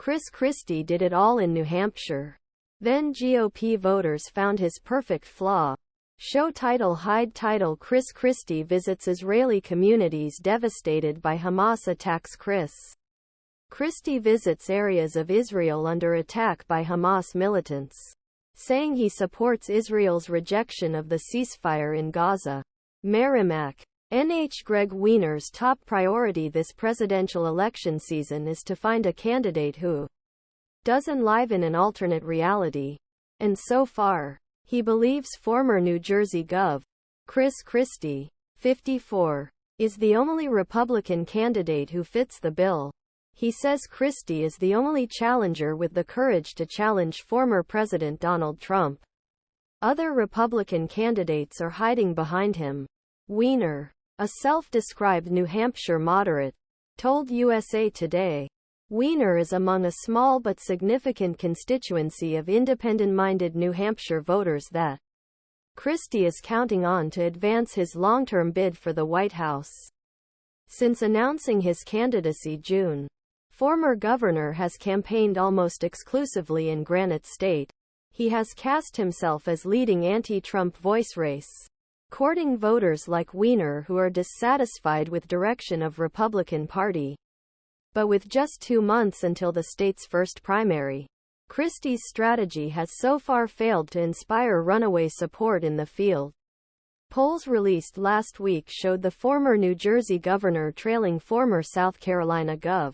Chris Christie did it all in New Hampshire. Then GOP voters found his perfect flaw. Show title Hide title Chris Christie visits Israeli communities devastated by Hamas attacks. Chris Christie visits areas of Israel under attack by Hamas militants, saying he supports Israel's rejection of the ceasefire in Gaza. MERRIMACK. Greg Weiner's top priority this presidential election season is to find a candidate who does enliven an alternate reality. And so far, he believes former New Jersey Gov. Chris Christie, 54, is the only Republican candidate who fits the bill. He says Christie is the only challenger with the courage to challenge former President Donald Trump. Other Republican candidates are hiding behind him. Weiner, a self-described New Hampshire moderate, told USA Today, Weiner is among a small but significant constituency of independent-minded New Hampshire voters that Christie is counting on to advance his long-term bid for the White House. Since announcing his candidacy June, former governor has campaigned almost exclusively in Granite State. He has cast himself as leading anti-Trump voice race, courting voters like Weiner who are dissatisfied with direction of Republican Party. But with just 2 months until the state's first primary, Christie's strategy has so far failed to inspire runaway support in the field. Polls released last week showed the former New Jersey governor trailing former South Carolina Gov.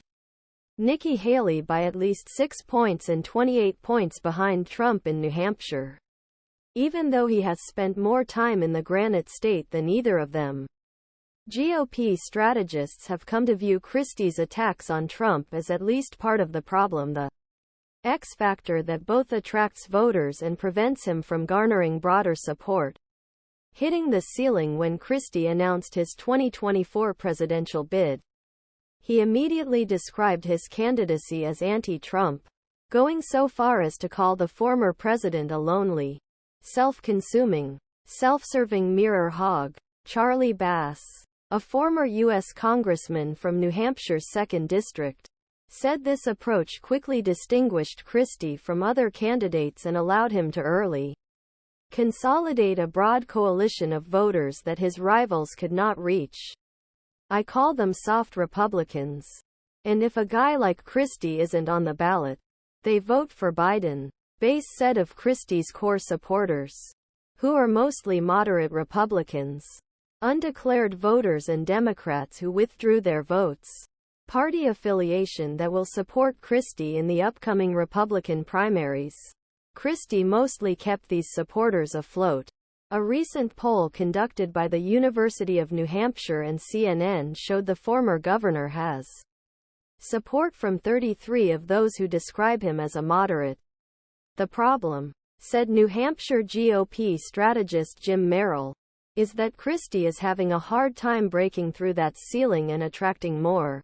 Nikki Haley by at least 6 points and 28 points behind Trump in New Hampshire, even though he has spent more time in the Granite State than either of them. GOP strategists have come to view Christie's attacks on Trump as at least part of the problem, the X factor that both attracts voters and prevents him from garnering broader support. Hitting the ceiling when Christie announced his 2024 presidential bid, he immediately described his candidacy as anti-Trump, going so far as to call the former president a lonely, self-consuming, self-serving mirror hog. Charlie Bass, a former U.S. congressman from New Hampshire's 2nd District, said this approach quickly distinguished Christie from other candidates and allowed him to early consolidate a broad coalition of voters that his rivals could not reach. I call them soft Republicans. And if a guy like Christie isn't on the ballot, they vote for Biden. Bass said of Christie's core supporters, who are mostly moderate Republicans, undeclared voters and Democrats who withdrew their votes, party affiliation that will support Christie in the upcoming Republican primaries. Christie mostly kept these supporters afloat. A recent poll conducted by the University of New Hampshire and CNN showed the former governor has support from 33 of those who describe him as a moderate. The problem, said New Hampshire GOP strategist Jim Merrill, is that Christie is having a hard time breaking through that ceiling and attracting more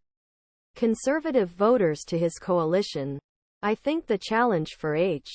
conservative voters to his coalition. I think the challenge for H.